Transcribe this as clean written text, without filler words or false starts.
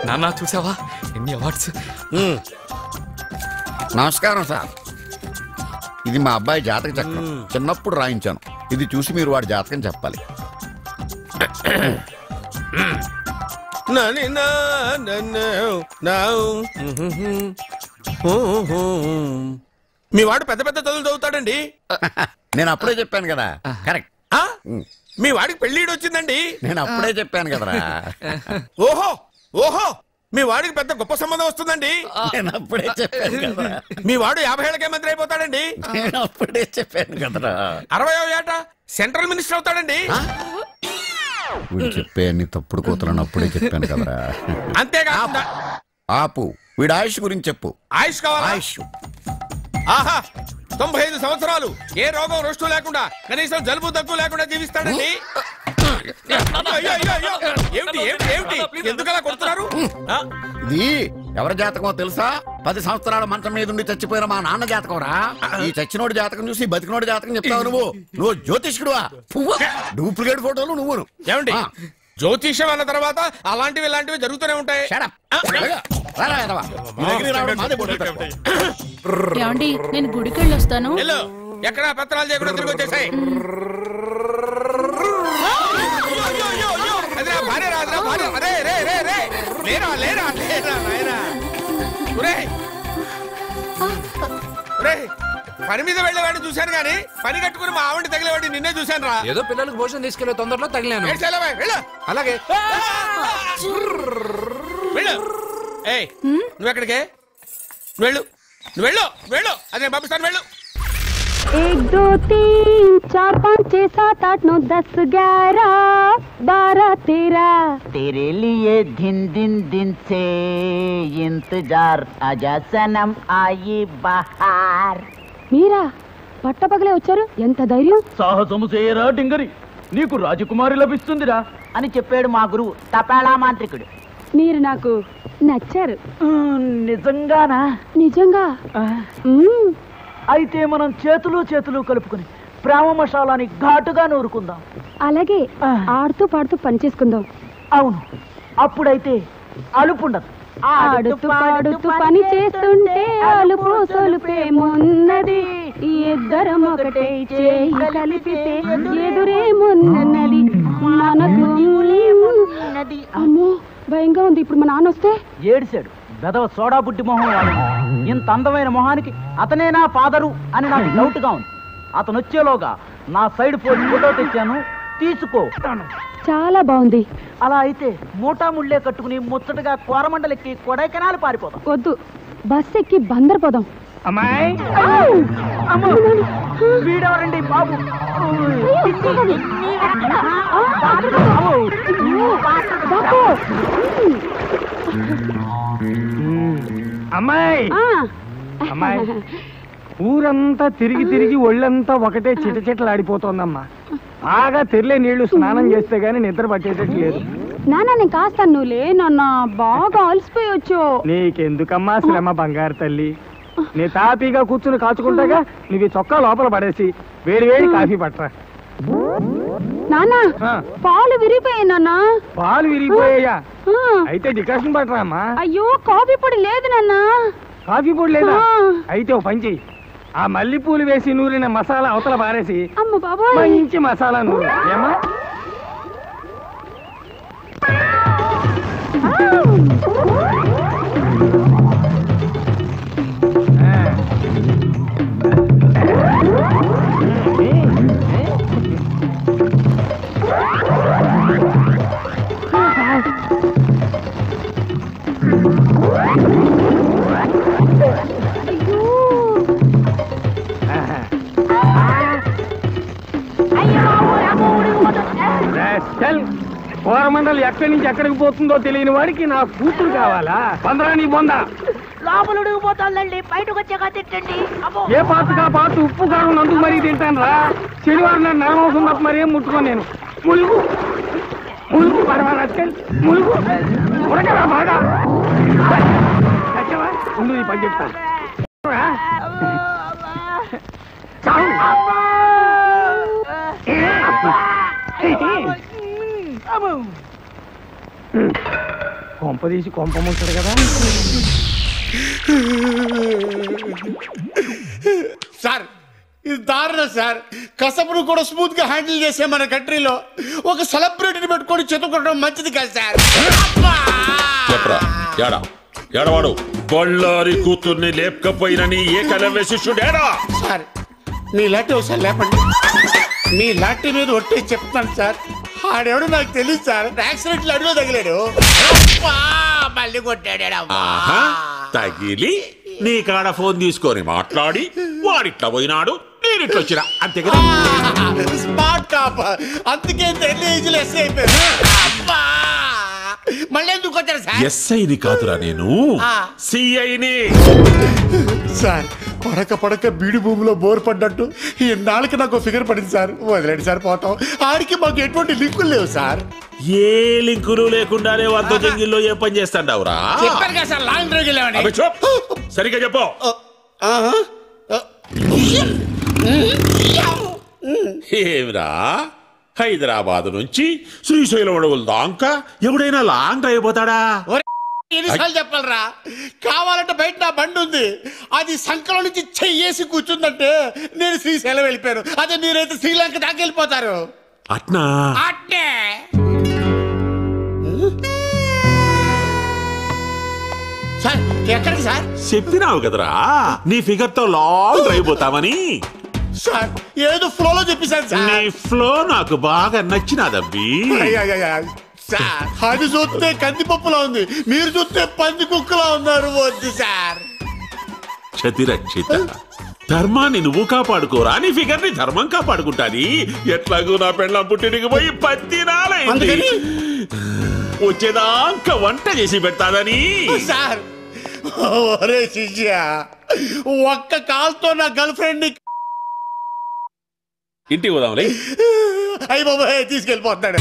నాన్న చూసావా ఎన్ని అవార్డ్స్. నమస్కారం సార్. ఇది మా అబ్బాయి జాతక చక్రం. చిన్నప్పుడు రాయించాను. ఇది చూసి మీరు వాడి జాతకం చెప్పాలి. మీ వాడు పెద్ద పెద్ద చదువులు చదువుతాడండి. నేను అప్పుడే చెప్పాను కదా. కరెక్ట్. మీ వాడికి పెళ్ళిడు వచ్చిందండి. నేను అప్పుడే చెప్పాను కదరా. ఓహో ఓహో మీ వాడికి పెద్ద గొప్ప సంబంధం వస్తుందండి. నేను అప్పుడే చెప్పాను కదరా. మీ వాడు 50 ఏళ్ళకే మంత్రి అయిపోతాడండి. నేను అప్పుడే చెప్పాను కదరా. 60వ ఏట సెంట్రల్ మినిస్టర్ అవుతాడండి. వీడు చెప్పే అన్ని తప్పుడు కూతురని అప్పుడే చెప్పాను కదరా. అంతేకాకుండా ఆపు. వీడు ఆయుష్ గురించి చెప్పు. ఆయుష్ కావాలా? ఆయుష్ ఆహా 95 సంవత్సరాలు ఏ రోగం రుష్టు లేకుండా కనీసం జలుబు దగ్గు లేకుండా జీవిస్తాడండి. ఎందుకలా కొడుతున్నారు? ఇది ఎవరి జాతకమో తెలుసా? 10 సంవత్సరాల మంచం మీద ఉండి చచ్చిపోయిన మా నాన్న జాతకం రా. ఈ చచ్చినోడి జాతకం చూసి బతికినోడి జాతకం చెప్తావు నువ్వు జ్యోతిష్కుడువా? డూప్లికేట్ ఫోటోలు నువ్వు. ఏమండి జ్యోతిష్యం అన్న తర్వాత అలాంటివి ఇలాంటివి జరుగుతూనే ఉంటాయి. ఏమండి నేను గుడికెళ్ళి వస్తాను. ఎక్కడ పత్రాలు చేయకుండా తిరిగి వచ్చేసాయి. పని మీద వెళ్ళేవాడిని చూశాను గానీ పని కట్టుకుని మా ఆవిడ తగిలేవాడిని నిన్నే చూశాను రా. ఏదో పిల్లలకు భోజనం తీసుకెళ్లే తొందరలో తగిలాను. అలాగే వెళ్ళు. ఏయ్ నువ్వెక్కడికే? వెళ్ళు నువ్వు వెళ్ళు వెళ్ళు. అదే పంపిస్తాను వెళ్ళు. 1 2 3 4 5 6 7 8 9 10 11 12 13 तेरे लिए दिन दिन दिन से इंतजार आजा सनम आई बहार. మీరా పట్టపగలే వచ్చారు? ఎంత ధైర్యం! సాహసము చేయరా డింగరి, నీకు రాజకుమారి లభిస్తుందిరా అని చెప్పాడు మా గురువు తపాలా మాంత్రికుడు. మీరు నాకు నచ్చారు. నిజంగానా? నిజంగా. అయితే మనం చేతులు కలుపుకుని ప్రేమ మసాలాని ఘాటుగా నూరుకుందాం. అలాగే ఆడుతూ పాడుతూ పని చేసుకుందాం. అవును, అప్పుడైతే అలుపుండదు. ఆడుతూ పాడుతూ పని చేస్తుంటే అలుపు సొలుపేమున్నది, ఇద్దరం ఒకటే చేయి కలిపితే ఎదురేమున్నది మనకు. అమ్మో భయంగా ఉంది. ఇప్పుడు మా నాన్న వస్తే? ఏడిశాడు బెదవ సోడా బుడ్డి మొహం వాడు. ఇంత అందమైన మొహానికి అతనేనా ఫాదరు అని నాకు డౌట్ గా ఉంది. అతను వచ్చేలోగా నా సైడ్ ఫోటో తెచ్చాను, తీసుకో. చాలా బాగుంది. అలా అయితే మూటా ముళ్ళే కట్టుకుని ముచ్చటగా కోరమండలెక్కి కొడైకెనాల్ పారిపోదాం. వద్దు, బస్ ఎక్కి బందర్ పోదాం. అమ్మాయి వీడెవరండి బాబు? అమ్మాయి అమ్మాయి ఊరంతా తిరిగి తిరిగి ఒళ్ళంతా ఒకటే చిటచిటలాడిపోతోందమ్మా. బాగా తెరలే నీళ్లు స్నానం చేస్తే గానీ నిద్ర పట్టేటట్టు లేదు. నాన్న నేను కాస్తాను, నువ్వులే నాన్న, బాగా అలసిపోయొచ్చు. నీకెందుకమ్మా శ్రమ బంగారు తల్లి. నీ తాపీగా కూర్చుని కాచుకుంటాగా నువ్వు చొక్కా లోపల పడేసి వేడి వేడి కాఫీ పట్టరా. నాన్న పాలు విరిగిపోయాయి. నాన్న పాలు విరిగిపోయాయా? అయితే డికాషన్ పట్టరా అమ్మా. అయ్యో కాఫీ పొడి లేదు నాన్న. కాఫీ పొడి లేదా? అయితే ఓ పని చెయ్యి, ఆ మల్లెపూలు వేసి నూరిన మసాలా అవతల పారేసి మంచి మసాలా నూరు. ఏమా కోరమండల్ ఎక్కడి నుంచి ఎక్కడికి పోతుందో తెలియని వాడికి నా కూతురు కావాలా? బందరా నీ బొంద. లోపల ఉడిగిపోతుందండి, బయటకు వచ్చాక తిట్టండి. ఏ పాతగా పాత ఉప్పు కారం నందుకు మరీ తింటాను రా. శనివారం నాడు నరమోసం తప్ప మరీ ఏం ముట్టుకోను నేను. ములుగు ములుగు పర్వాలేదు, ములుగు ఉడకరా బాగా. ముందు నీ పని చెప్తాను. కొంప తీసి కొంప ముంటాడు కదా. సార్ ఇది దారుణం సార్. కసపును కూడా స్మూత్ గా హ్యాండిల్ చేసే మన కంట్రీలో ఒక సెలబ్రిటీని పెట్టుకొని చెతుకోవడం మంచిది కాదు సార్. చెప్పరా ఎడవాడు బళ్ళారి కూతుర్ని లేపకపోయినని ఏకలవ్య శిష్యుడేడా? సార్ మీ లాంటి ఒకసారి లేపండి. మీ లాంటి మీద ఒట్టేసి చెప్తాను సార్. ఆడెవడు నాకు తెలియదు సార్. యాక్సిడెంట్ లో అడిలో తగిలాడు, మళ్ళీ కొట్టాడు. తగిలి నీ కాడ ఫోన్ తీసుకొని మాట్లాడి వాడిట్లా పోయినాడు, నేనిట్లా వచ్చినా, అంతే కదా? Smart cop. అందుకే ఎన్ని ఏజ్లు ఎస్ అయిపోయారు. మళ్ళీ ఎందుకు వచ్చారు సార్? ఎస్ఐని కాదురా నేను, సిఐని. సార్ పడక బీడి భూమిలో బోర్ పడ్డట్టు ఈ నాలుగు నాకు ఫిగర్ పడింది సార్. వదిలేండి సార్, పోతాం. ఆడికి మాకు ఎటువంటి లింకులు లేవు సార్. ఏ లింకులు లేకుండానే వంద జంగిల్లో ఏ పని చేస్తాండావురా? చెప్పారు కదా సార్, లాంగ్ డ్రైవ్ వెళ్ళామని. సరిగ్గా చెప్పు. ఏమిరా, హైదరాబాద్ నుంచి శ్రీశైలం అడవుల దాకా ఎవడైనా లాంగ్ డ్రైవ్ పోతాడా? ఎన్నిసార్లు చెప్పాలరా? కావాలంటే బయట నా బండి ఉంది, అది సంకలం నుంచి చెయ్యేసి కూర్చుందంటే నేను శ్రీశైలం వెళ్ళిపోయాను. అదే మీరైతే శ్రీలంక దాకా వెళ్ళిపోతారు. అట్నా? అట్నే. సార్ ఎక్కడికి సార్? చెప్పినావు కదరా నీ ఫిగర్ తో లాంగ్ డ్రైవ్ పోతామని. సార్ ఏదో ఫ్లోలో చెప్పేశాను సార్. నీ ఫ్లో నాకు బాగా నచ్చినాదబ్బి. సార్ అది చూస్తే కందిపప్పులా ఉంది, మీరు చూస్తే పంది కుక్కలా ఉన్నారు. వద్దు సార్. క్షతిరక్షిత, ధర్మాన్ని నువ్వు కాపాడుకోరా, నీ ఫిగర్ ని ధర్మం కాపాడుకుంటాది. ఎట్లాగూ నా పెళ్ళం పుట్టినకి పోయి 10 దినాలైంది. వచ్చేదాకా వంట చేసి పెడతాదని. సార్ ఒరే శిష్య, ఒక్క కాల్తో నా గర్ల్ ఫ్రెండ్ ఇంటికి పోదాంలే. అయ్యి బాబాయ్ తీసుకెళ్ళిపోతున్నాడు.